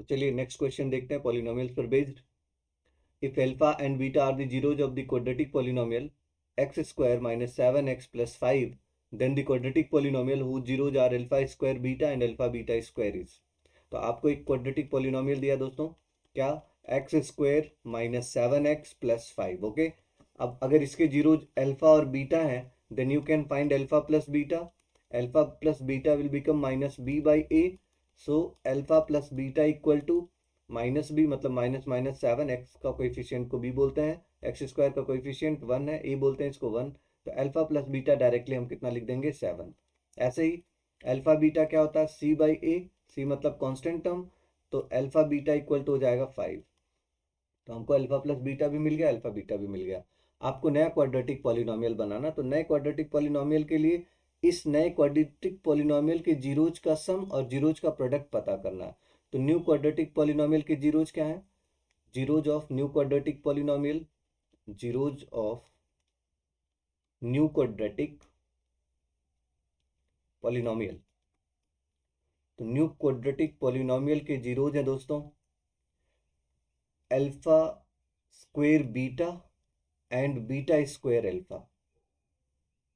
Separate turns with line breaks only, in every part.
तो चलिए next question देखते हैं पॉलिनोमियल्स पर based. If alpha and beta are the zeros of the quadratic polynomial x square minus 7x plus 5, then the quadratic polynomial whose zeros are alpha square beta and alpha beta square is। तो आपको एक quadratic polynomial दिया दोस्तों, क्या, x square minus 7x plus 5। Okay, अब अगर इसके zeros alpha और बीटा हैं then you can find alpha plus beta. Alpha plus beta will become minus B by a. So alpha plus beta equal to minus b, मतलब minus minus 7x का coefficient को B बोलते हैं, x square का coefficient 1 है, ए बोलते हैं इसको 1। तो अल्फा प्लस बीटा डायरेक्टली हम कितना लिख देंगे 7। ऐसे ही अल्फा बीटा क्या होता है सी बाई ए, सी मतलब कांस्टेंट टर्म, तो अल्फा बीटा इक्वल टू हो जाएगा 5। तो हमको अल्फा प्लस बीटा भी मिल गया, अल्फा बीटा भी मिल गया। आपको नया क्वाड्रेटिक पॉलिनोमियल बनाना, तो नए क्वाड्रेटिक पॉलिनोमियल के लिए इस नए क्वाड्रेटिक पॉलिनोमियल के जीरोज का सम और जीरोज का प्रोडक्ट पता करना है। तो न्यू क्वाड्रेटिक पॉलिनोमियल के जीरोज क्या है, zeros of new quadratic polynomial, zeros of new quadratic polynomial. तो न्यू क्वाड्रेटिक पॉलिनोमियल के जीरोज हैं दोस्तों alpha square beta and beta square alpha,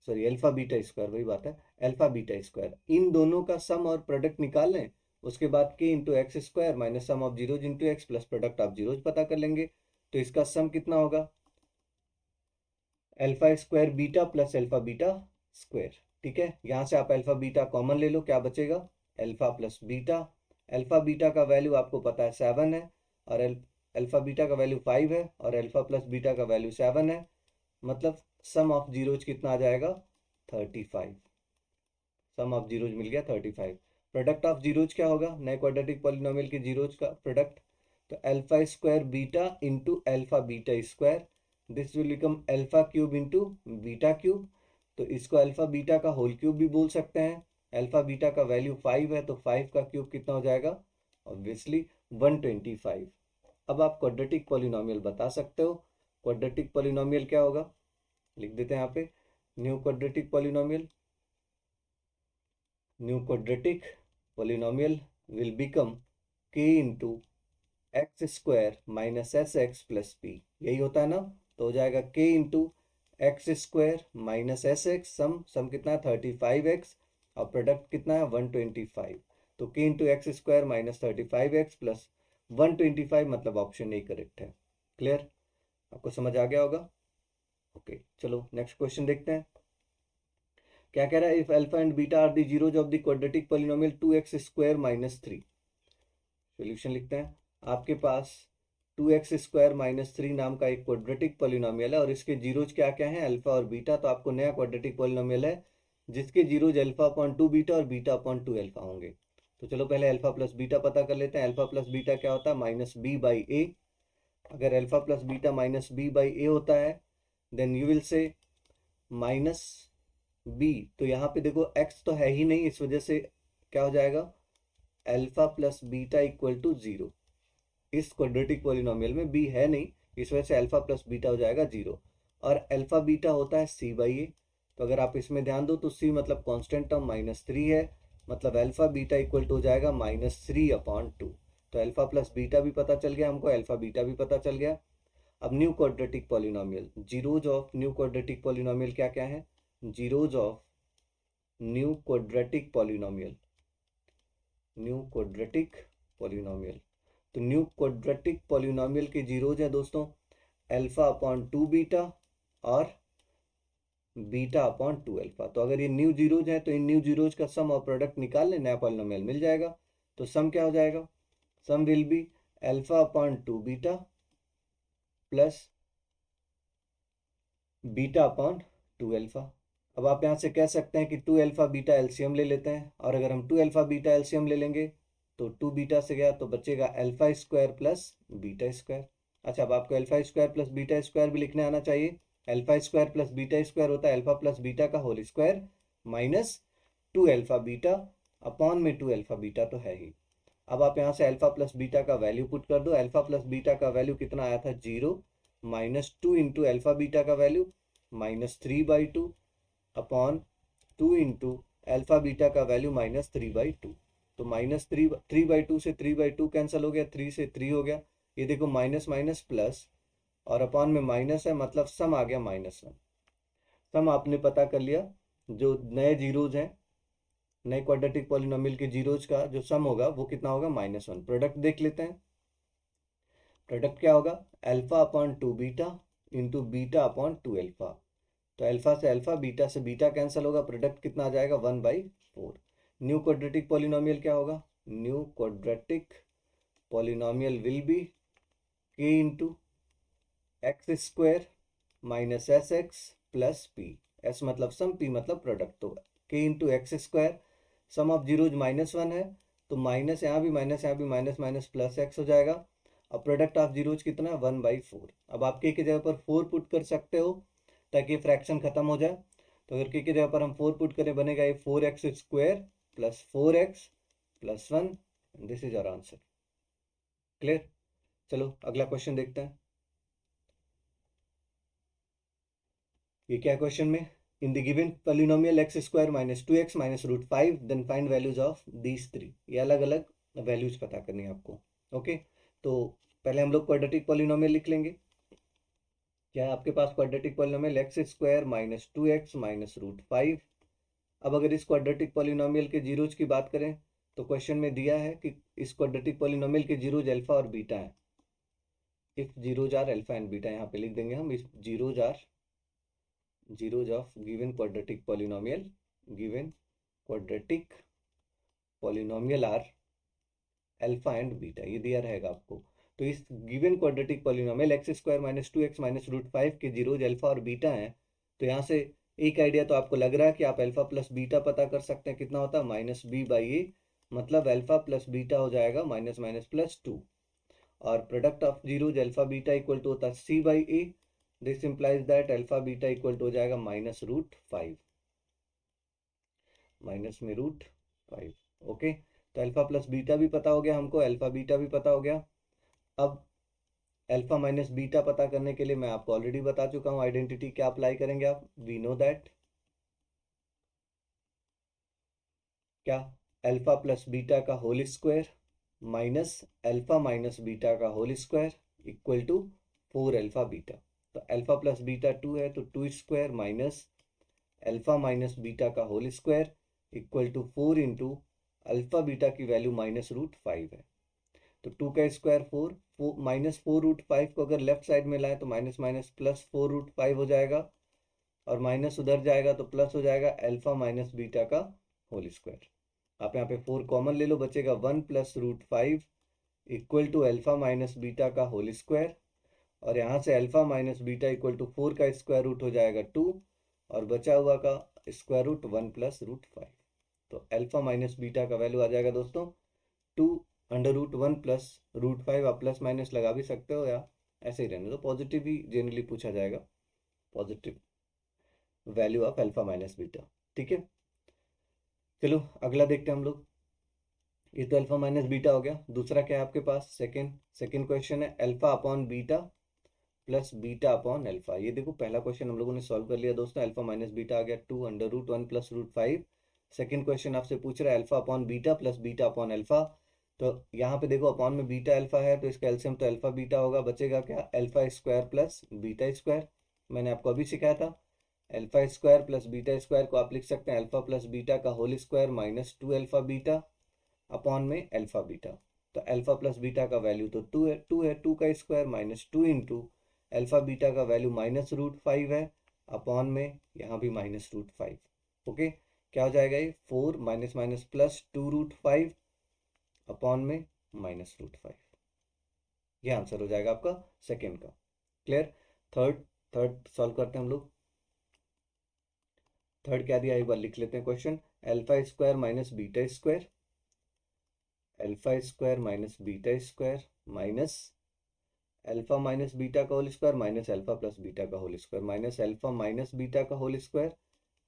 sorry alpha beta square, वही बात है, अल्फा बीटा स्क्वायर। इन दोनों का सम और प्रोडक्ट निकाल लें, उसके बाद के into x square minus sum of zeros into x plus product of zeros पता कर लेंगे। तो इसका सम कितना होगा, alpha square beta plus alpha beta square. ठीक है, यहाँ से आप अल्फा बीटा कॉमन ले लो, क्या बचेगा, alpha plus beta. Alpha beta का वैल्यू आपको पता है 7 है, और अल्फा बीटा का वैल्यू 5 है, और अल्फा प्लस बीटा का वैल्यू 7 है, मतलब सम ऑफ जीरोज कितना आ जाएगा 35। सम ऑफ जीरोज मिल गया 35। प्रोडक्ट ऑफ जीरोज क्या होगा, नए क्वाड्रेटिक पॉलिनोमियल के जीरोज का प्रोडक्ट, तो alpha square beta into alpha beta square, this will become alpha cube into beta cube. तो इसको अल्फा बीटा का होल क्यूब भी बोल सकते हैं। अल्फा बीटा का वैल्यू 5 है, तो 5 का क्यूब कितना हो जाएगा, ऑब्वियसली 125। अब आप क्वाड्रेटिक पॉलिनोमियल बता सकते हो। क्वाड्रेटिक पॉलिनोमियल क्या होगा, लिख देते हैं यहाँ पे, new quadratic polynomial, new quadratic polynomial will become k into x square minus S x plus P, यही होता है ना। तो हो जाएगा k into x square minus S X, sum कितना है 35x, और प्रोडक्ट कितना है 125। तो k into x square minus 35x plus 125, मतलब ऑप्शन ए करेक्ट है। क्लियर, आपको समझ आ गया होगा। ओके, चलो नेक्स्ट क्वेश्चन देखते हैं। क्या कह रहा है, if alpha and beta are the zeros of the quadratic polynomial 2x square minus 3। Solution लिखते हैं। आपके पास 2x स्क्वायर माइनस 3 नाम का एक क्वाड्रेटिक पॉलिनोमियल है, और इसके जीरोज क्या क्या हैं, अल्फा और बीटा। तो आपको नया क्वाड्रेटिक पॉलिनोमियल है जिसके जीरोज अल्फा अपॉन 2 बीटा और बीटा अपॉन 2 अल्फा होंगे। तो चलो पहले अल्फा प्लस बीटा पता कर लेते हैं। अल्फा प्लस बीटा क्या होता है, माइनस बी बाई ए। अगर alpha plus beta minus B by A होता है then you will say minus B, तो यहाँ पे देखो x तो है ही नहीं, इस वजह से क्या हो जाएगा, alpha plus beta equal to 0। इस क्वाड्रेटिक पॉलिनोमियल में b है नहीं, इस वजह से अल्फा प्लस बीटा हो जाएगा 0। और अल्फा बीटा होता है c बाई ए, तो अगर आप इसमें ध्यान दो तो c मतलब कांस्टेंट टर्म माइनस 3 है, मतलब अल्फा बीटा इक्वल टू हो जाएगा माइनस 3 अपॉन 2। तो अल्फा प्लस बीटा भी पता चल गया हमको, अल्फा बीटा भी पता चल गया। अब new quadratic polynomial, zeros of new quadratic polynomial क्या क्या है, zeros of new quadratic polynomial, new quadratic polynomial. तो न्यू क्वाड्रेटिक पॉलिनोमियल के जीरोज है दोस्तों अल्फा अपॉन 2 बीटा और बीटा अपॉन 2 अल्फा। तो अगर ये न्यू जीरोज है तो इन न्यू जीरोज का सम और प्रोडक्ट निकाल लें, नया पॉलिनोमियल मिल जाएगा। तो सम क्या हो जाएगा, sum will be alpha upon 2 beta plus beta upon 2 alpha. अब आप यहाँ से कह सकते हैं कि 2 अल्फा बीटा एलसीएम ले लेते हैं, और अगर हम 2 अल्फा बीटा एलसीएम ले लेंगे तो 2 बीटा से गया तो बचेगा alpha square plus beta square. अच्छा, अब आपको alpha square plus beta square भी लिखने आना चाहिए। Alpha square plus beta square होता है अल्फा प्लस बीटा का whole square minus 2 alpha beta upon में 2 अल्फा बीटा तो है ही। अब आप यहाँ से अल्फा प्लस बीटा का वैल्यू पुट कर दो। अल्फा प्लस बीटा का वैल्यू कितना आया था 0, माइनस 2 इंटू अल्फा बीटा का value minus 3/2 upon 2 into alpha beta का वैल्यू माइनस 3/2। तो -3/2 से 3/2 कैंसिल हो गया, 3 से 3 हो गया। ये देखो माइनस माइनस प्लस और अपॉन में माइनस है, मतलब सम आ गया -1। सम आपने पता कर लिया। जो नए जीरोज हैं, नए क्वाड्रेटिक पॉलिनोमियल के जीरोज का जो सम होगा वो कितना होगा, -1। प्रोडक्ट देख लेते हैं। प्रोडक्ट क्या होगा, alpha upon 2 beta into beta upon 2 alpha. तो अल्फा से अल्फा, बीटा से बीटा कैंसिल होगा, प्रोडक्ट कितना आ जाएगा, 1/4। न्यू क्वाड्रेटिक पॉलिनोमियल क्या होगा, new quadratic polynomial will be k into x square minus S x plus p. S मतलब सम, पी मतलब प्रोडक्ट। तो k into x square, sum of zeros -1 है, तो माइनस यहाँ भी माइनस, यहाँ भी माइनस माइनस प्लस एक्स हो जाएगा। अब प्रोडक्ट ऑफ जीरोज कितना है, 1/4। अब आप k की जगह पर 4 पुट कर सकते हो ताकि फ्रैक्शन खत्म हो जाए। तो अगर k की जगह पर हम 4 पुट करें, बनेगा ये 4x square plus 4x plus 1। This is our answer. Clear. चलो अगला क्वेश्चन देखते हैं। ये क्या क्वेश्चन में, in the given polynomial x square minus 2x minus root 5 then find values of these 3। ये अलग अलग वैल्यूज पता करनी है आपको। ओके, तो पहले हम लोग क्वाड्रेटिक पॉलिनोमियल लिख लेंगे। क्या है आपके पास, quadratic polynomial x square minus 2x minus root 5। अब अगर इस क्वाड्रेटिक पॉलिनोमियल के जीरोज की बात करें तो क्वेश्चन में दिया है कि इस क्वाड्रेटिक पॉलिनोमियल के जीरोज अल्फा और बीटा हैं। If zeros are alpha and beta, यहाँ पे लिख देंगे हम, इस zeros of given quadratic polynomial, given quadratic polynomial are alpha and beta, ये दिया रहेगा आपको। तो इस given quadratic polynomial x square minus 2x minus root 5 के जीरोज अल्फा और बीटा हैं। तो यहाँ से एक आइडिया तो आपको लग रहा है कि आप अल्फा प्लस बीटा पता कर सकते हैं। कितना होता है, -b/a, मतलब अल्फा प्लस बीटा हो जाएगा माइनस माइनस प्लस 2। और product of zeros alpha beta equal to होता है c/a। This implies that alpha beta equal to हो जाएगा -√5, माइनस में √5। ओके, तो अल्फा प्लस बीटा भी पता हो गया हमको, अल्फा बीटा भी पता हो गया। अब अल्फा माइनस बीटा पता करने के लिए मैं आपको ऑलरेडी बता चुका हूं आइडेंटिटी। क्या अप्लाई करेंगे आप, वी नो दैट क्या, अल्फा प्लस बीटा का whole square minus alpha minus beta का whole square equal to 4 alpha beta. तो अल्फा प्लस बीटा 2 है, तो 2 square minus alpha minus beta का whole square equal to 4 into alpha beta की value -√5 है। तो 2 का स्क्वायर 4, -4√5 को अगर लेफ्ट साइड में लाए तो माइनस माइनस प्लस 4√5 हो जाएगा, और माइनस उधर जाएगा तो प्लस हो जाएगा अल्फा माइनस बीटा का होल स्क्वायर। आप यहाँ पे 4 कॉमन ले लो, बचेगा 1 plus √5 equal to alpha minus beta का होल स्क्वायर। और यहाँ से alpha minus beta equal to 4 का स्क्वायर रूट हो जाएगा 2, और बचा हुआ का स्क्वायर रूट 1 प्लस √5। तो अल्फा माइनस बीटा का वैल्यू आ जाएगा दोस्तों 2√1 प्लस √5। आप प्लस माइनस लगा भी सकते हो या ऐसे ही रहने दो, पॉजिटिव ही जनरली पूछा जाएगा, positive value of alpha minus beta. ठीक है, चलो अगला देखते हैं हम लोग। ये तो अल्फा माइनस बीटा हो गया। दूसरा क्या है आपके पास, सेकेंड क्वेश्चन है alpha upon beta plus beta upon alpha. ये देखो पहला क्वेश्चन हम लोगों ने सॉल्व कर लिया दोस्तों, अल्फा माइनस बीटा आ गया 2√1 प्लस √5। सेकेंड क्वेश्चन आपसे पूछ रहा है alpha upon beta plus beta upon alpha. तो यहाँ पे देखो अपॉन में बीटा अल्फा है, तो इसका एलसीएम तो अल्फा बीटा होगा, बचेगा क्या, alpha square plus beta square. मैंने आपको अभी सिखाया था, alpha square plus beta square को आप लिख सकते हैं अल्फा प्लस बीटा का whole square minus 2 alpha beta upon में अल्फा बीटा। तो अल्फा प्लस बीटा का वैल्यू तो 2 का square minus 2 into alpha beta का वैल्यू -√5 है, अपॉन में यहाँ भी -√5। ओके, क्या हो जाएगा ये, 4 माइनस माइनस प्लस 2√5 अपॉन में -√5। ये आंसर हो जाएगा आपका सेकेंड का। क्लियर। थर्ड सॉल्व करते हैं हम लोग। थर्ड क्या दिया, एक बार लिख लेते हैं question. Alpha square minus beta square, alpha square minus beta square minus alpha minus beta का whole square minus alpha plus beta का whole square minus alpha minus beta का whole square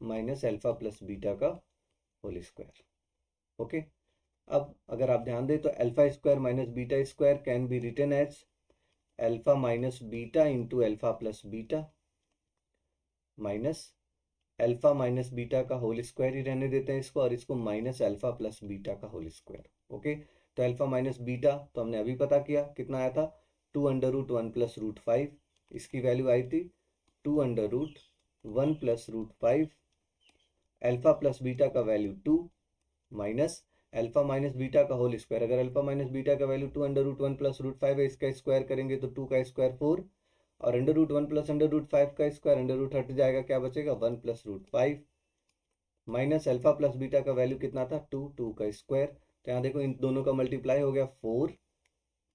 minus alpha plus beta का whole square. Okay, अब अगर आप ध्यान दें तो alpha square minus beta square can be written as alpha minus beta into alpha plus beta minus alpha minus beta का whole square ही रहने देते हैं इसको, और इसको माइनस अल्फा प्लस बीटा का होल स्क्वायर। ओके, तो अल्फा माइनस बीटा तो हमने अभी पता किया कितना आया था, 2√1 प्लस रूट 5। इसकी वैल्यू आई थी 2√1 plus root 5। Alpha plus beta का value 2 minus alpha minus beta का होल स्क्वायर। अगर अल्फा माइनस बीटा का वैल्यू 2√1 प्लस रूट 5 है, इसका स्क्वायर करेंगे तो 2 का स्क्वायर 4, और √1 प्लस √5 का स्क्वायर, अंडर रूट हट जाएगा, क्या बचेगा 1 plus root 5, minus alpha plus beta का वैल्यू कितना था 2, 2 का स्क्वायर। तो यहाँ देखो इन दोनों का मल्टीप्लाई हो गया 4,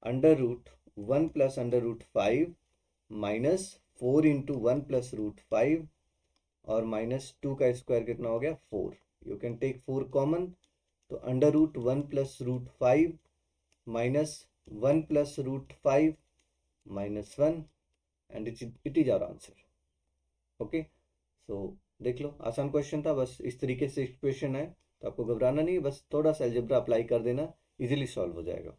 √1 plus √5 minus 4 into 1 plus root 5, और माइनस 2 का स्क्वायर कितना हो गया 4। यू कैन टेक 4 कॉमन, तो √1 plus root 5 minus 1 plus root 5 minus 1, and it is our answer. Okay, so देख लो, आसान क्वेश्चन था, बस इस तरीके से इक्वेशन है तो आपको घबराना नहीं, बस थोड़ा सा अलजेब्रा अप्लाई कर देना, इजीली सॉल्व हो जाएगा।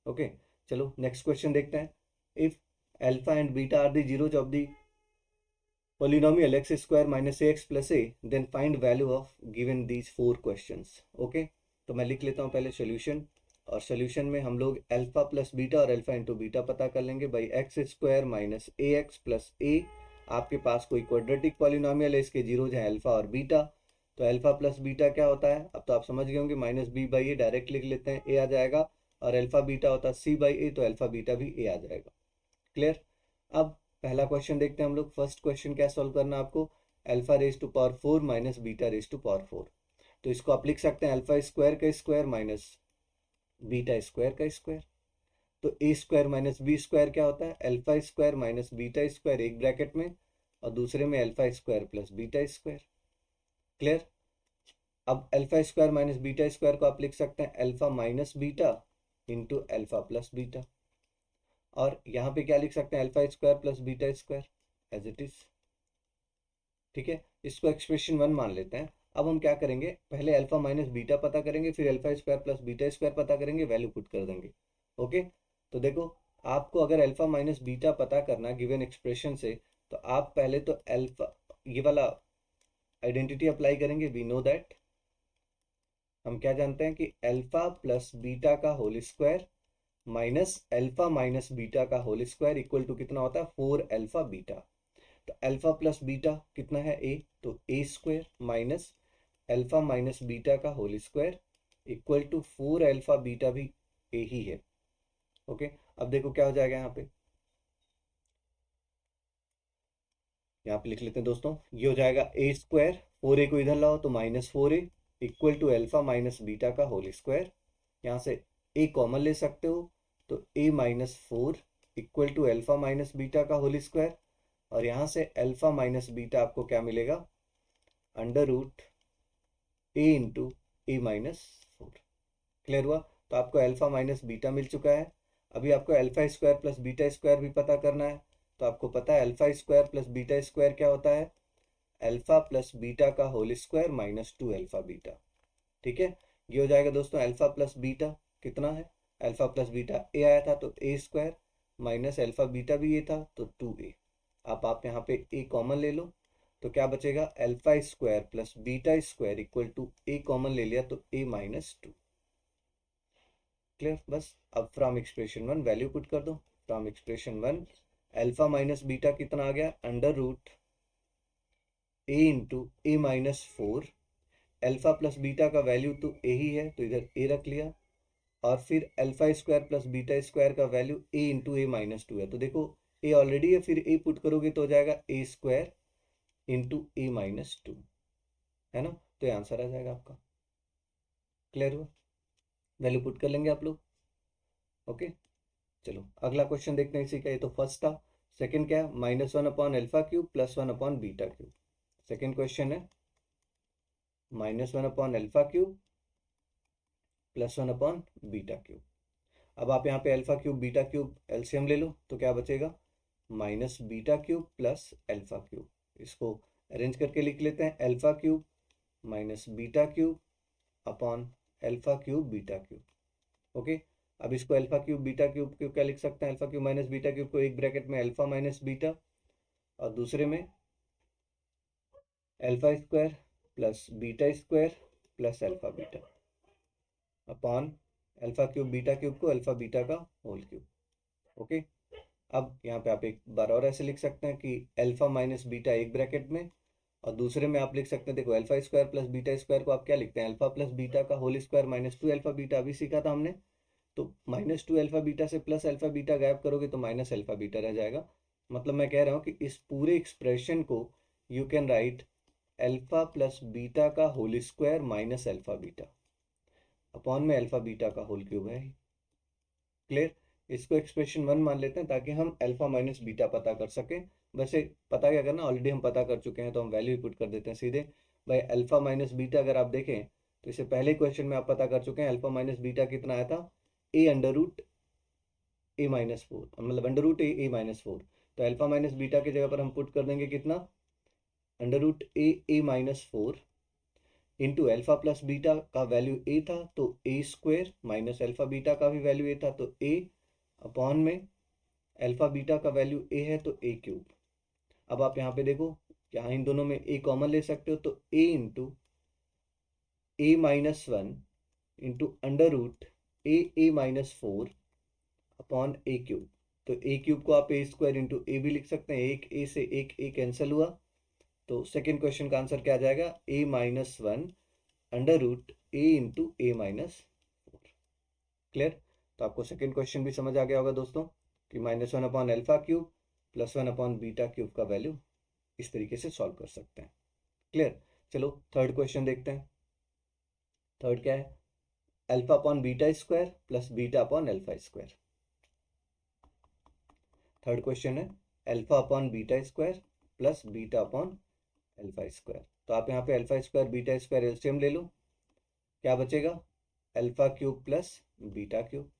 ओके, चलो नेक्स्ट क्वेश्चन देखते हैं। If alpha and beta are the zeros of the polynomial x square minus ax plus a, then find value of given these 4 questions। Okay, तो मैं लिख लेता हूँ पहले सोल्यूशन, और सोल्यूशन में हम लोग अल्फा प्लस बीटा और अल्फा इंटू बीटा पता कर लेंगे by x square minus a x plus a. आपके पास कोई क्वाड्रेटिक पॉलिनॉमियल है, इसके जीरोज हैं अल्फा और बीटा, तो अल्फा प्लस बीटा क्या होता है, अब तो आप समझ गए होंगे, minus B by a, direct लिख लेते हैं, ए आ जाएगा, और अल्फा बीटा होता है सी बाई ए, तो अल्फा बीटा भी ए आ जाएगा। क्लियर। अब पहला क्वेश्चन देखते हैं हम लोग। फर्स्ट क्वेश्चन क्या सॉल्व करना है आपको, alpha raise to power 4 minus beta raise to power 4। तो इसको आप लिख सकते हैं अल्फा स्क्वायर का स्क्वायर माइनस बीटा स्क्वायर का स्क्वायर। तो a square minus b square क्या होता है, alpha square minus beta square एक ब्रैकेट में, और दूसरे में alpha square plus beta square. Clear. अब alpha square minus beta square को आप लिख सकते हैं alpha minus beta into alpha plus beta, और यहाँ पे क्या लिख सकते हैं alpha square plus beta square as it is. ठीक है, इसको एक्सप्रेशन 1 मान लेते हैं। अब हम क्या करेंगे, पहले अल्फा माइनस बीटा पता करेंगे, फिर alpha square plus beta square पता करेंगे, वैल्यू पुट कर देंगे। ओके, तो देखो, आपको अगर अल्फा माइनस बीटा पता करना गिवन एक्सप्रेशन से, तो आप पहले तो अल्फा, ये वाला आइडेंटिटी अप्लाई करेंगे। वी नो दैट, हम क्या जानते हैं कि अल्फा प्लस बीटा का whole square minus alpha minus beta का होल स्क्वायर इक्वल टू कितना होता है 4 अल्फा बीटा। तो अल्फा प्लस बीटा कितना है ए, तो a square minus alpha minus beta का whole square equal to 4 alpha beta भी ए ही है। ओके, अब देखो क्या हो जाएगा, यहाँ पे लिख लेते हैं दोस्तों, ये हो जाएगा ए स्क्वायर, 4 ए को इधर लाओ तो minus 4 a equal to alpha minus beta का होल स्क्वायर। यहाँ से ए कॉमन ले सकते हो, तो a minus 4 equal to alpha minus beta का होल स्क्वायर, और यहाँ से अल्फा माइनस बीटा आपको क्या मिलेगा, under root a into a minus 4। Clear हुआ। तो आपको अल्फा माइनस बीटा मिल चुका है। अभी आपको alpha square plus beta square भी पता करना है। तो आपको पता है alpha square plus beta square क्या होता है, अल्फा प्लस बीटा का whole square minus 2 alpha beta. ठीक है, ये हो जाएगा दोस्तों अल्फा प्लस बीटा कितना है, अल्फा प्लस बीटा ए आया था तो a square minus alpha beta भी ये था तो 2a। आप यहाँ पे ए कॉमन ले लो, तो क्या बचेगा, alpha square plus beta square equal to a common ले लिया तो ए माइनस 2। क्लियर। बस अब फ्रॉम एक्सप्रेशन 1 वैल्यू पुट कर दो। From expression 1 alpha minus beta कितना आ गया, under root a into a minus 4। Alpha plus beta का वैल्यू तो ए ही है तो इधर ए रख लिया, और फिर alpha square plus beta square का value A into a minus 2 है, तो देखो ए ऑलरेडी है, फिर ए पुट करोगे तो हो जाएगा ए स्क्वायर इंटू ए माइनस 2, है ना, तो ये आंसर आ जाएगा आपका। क्लियर हुआ, वैल्यू पुट कर लेंगे आप लोग। ओके, चलो अगला क्वेश्चन देखते हैं इसी का। ये तो फर्स्ट था। सेकंड क्या है, -1 upon alpha cube plus 1 upon beta cube. Second question है -1 upon alpha cube plus 1 upon beta cube. अब आप यहाँ पे alpha cube beta cube LCM ले लो, तो क्या बचेगा, minus beta cube plus alpha cube. इसको अरेंज करके लिख लेते हैं, alpha cube minus beta cube upon alpha cube beta cube. Okay, अब इसको अल्फा क्यूब बीटा क्यूब को क्या लिख सकते हैं, alpha cube minus beta cube को एक ब्रैकेट में अल्फा माइनस बीटा, और दूसरे में alpha square plus beta square plus alpha beta upon alpha cube beta cube को अल्फा बीटा का होल क्यूब। ओके, अब यहाँ पे आप एक बार और ऐसे लिख सकते हैं कि अल्फा माइनस बीटा एक ब्रैकेट में, और दूसरे में आप लिख सकते हैं, देखो alpha square plus beta square को आप क्या लिखते हैं, अल्फा प्लस बीटा का whole square minus 2 alpha beta, अभी सीखा था हमने। तो माइनस 2 अल्फा बीटा से प्लस अल्फा बीटा गायब करोगे तो माइनस अल्फा बीटा रह जाएगा। मतलब मैं कह रहा हूँ कि इस पूरे एक्सप्रेशन को you can write alpha plus beta का whole square minus alpha beta upon में अल्फा बीटा का होल क्यूब है। क्लियर? इसको एक्सप्रेशन 1 मान लेते हैं ताकि हम अल्फा माइनस बीटा पता कर सकें। वैसे पता क्या करना, ऑलरेडी हम पता कर चुके हैं तो हम वैल्यू पुट कर देते हैं सीधे। भाई अल्फा माइनस बीटा अगर आप देखें तो इससे पहले क्वेश्चन में आप पता कर चुके हैं अल्फा माइनस बीटा कितना आया था, A under root a minus 4, मतलब अंडर रूट ए माइनस 4। तो अल्फा माइनस बीटा की जगह पर हम पुट कर देंगे कितना, under root a minus 4 into alpha plus beta का वैल्यू ए था तो a square minus alpha beta का भी वैल्यू ए था तो ए अपॉन में अल्फा बीटा का वैल्यू ए है तो ए क्यूब। अब आप यहाँ पे देखो, यहाँ इन दोनों में ए कॉमन ले सकते हो तो ए into a minus 1 into under root a minus 4 upon A cube. तो ए क्यूब को आप ए स्क्वायर इंटू ए भी लिख सकते हैं, एक ए से एक ए कैंसिल हुआ। तो सेकेंड क्वेश्चन का आंसर क्या आ जाएगा, ए minus 1 under root a into a minus 4। Clear? तो आपको सेकेंड क्वेश्चन भी समझ आ गया होगा दोस्तों कि -1 upon alpha cube plus 1 upon beta cube का वैल्यू इस तरीके से सॉल्व कर सकते हैं। क्लियर? चलो थर्ड क्वेश्चन देखते हैं। थर्ड क्या है, alpha upon beta square plus beta upon alpha square. Third question है alpha upon beta square plus beta upon alpha square. तो आप यहाँ पे alpha square beta square LCM ले लो, क्या बचेगा, alpha cube plus beta cube.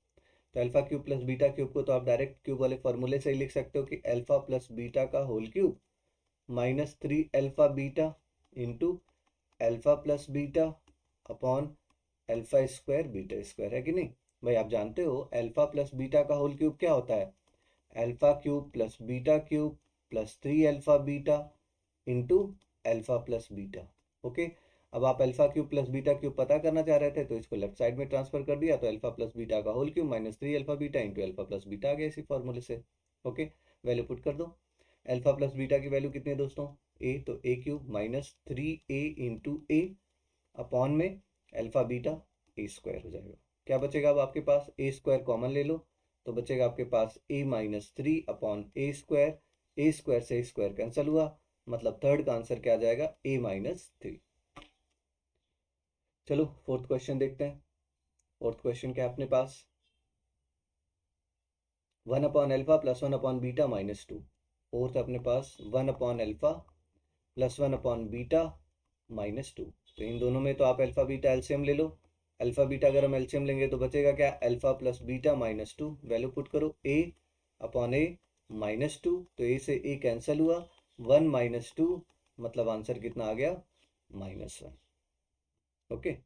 तो alpha cube plus beta cube को तो आप डायरेक्ट क्यूब वाले फॉर्मूले से ही लिख सकते हो कि अल्फा प्लस बीटा का whole cube minus 3 alpha beta into alpha plus beta upon alpha square beta square, है कि नहीं? भाई आप जानते हो अल्फा प्लस बीटा का होल क्यूब क्या होता है, alpha cube plus beta cube plus 3 alpha beta into alpha plus beta. Okay, अब आप alpha cube plus beta cube पता करना चाह रहे थे तो इसको लेफ्ट साइड में ट्रांसफर कर दिया, तो अल्फा प्लस बीटा का whole cube minus 3 alpha beta into alpha plus beta आ गया इसी फॉर्मूले से। ओके, वैल्यू पुट कर दो। अल्फा प्लस बीटा की वैल्यू कितनी है दोस्तों, ए, तो a cube minus 3a into a upon में अल्फा बीटा ए स्क्वायर हो जाएगा। क्या बचेगा अब आपके पास, ए स्क्वायर कॉमन ले लो तो बचेगा आपके पास ए माइनस 3 अपॉन ए स्क्वायर से स्क्वायर कैंसिल हुआ, मतलब थर्ड का आंसर क्या आ जाएगा, ए माइनस 3। चलो फोर्थ क्वेश्चन देखते हैं। फोर्थ क्वेश्चन क्या है अपने पास, 1 upon alpha plus 1 upon beta minus 2। Fourth अपने पास 1 upon alpha plus 1 upon beta minus 2। तो इन दोनों में तो आप अल्फा बीटा एलसीएम ले लो। अल्फा बीटा अगर हम एलसीएम लेंगे तो बचेगा क्या, alpha plus beta minus 2। Value put करो, ए अपॉन ए माइनस 2, तो ए से ए कैंसिल हुआ, 1 माइनस 2 मतलब आंसर कितना आ गया, -1। ओके,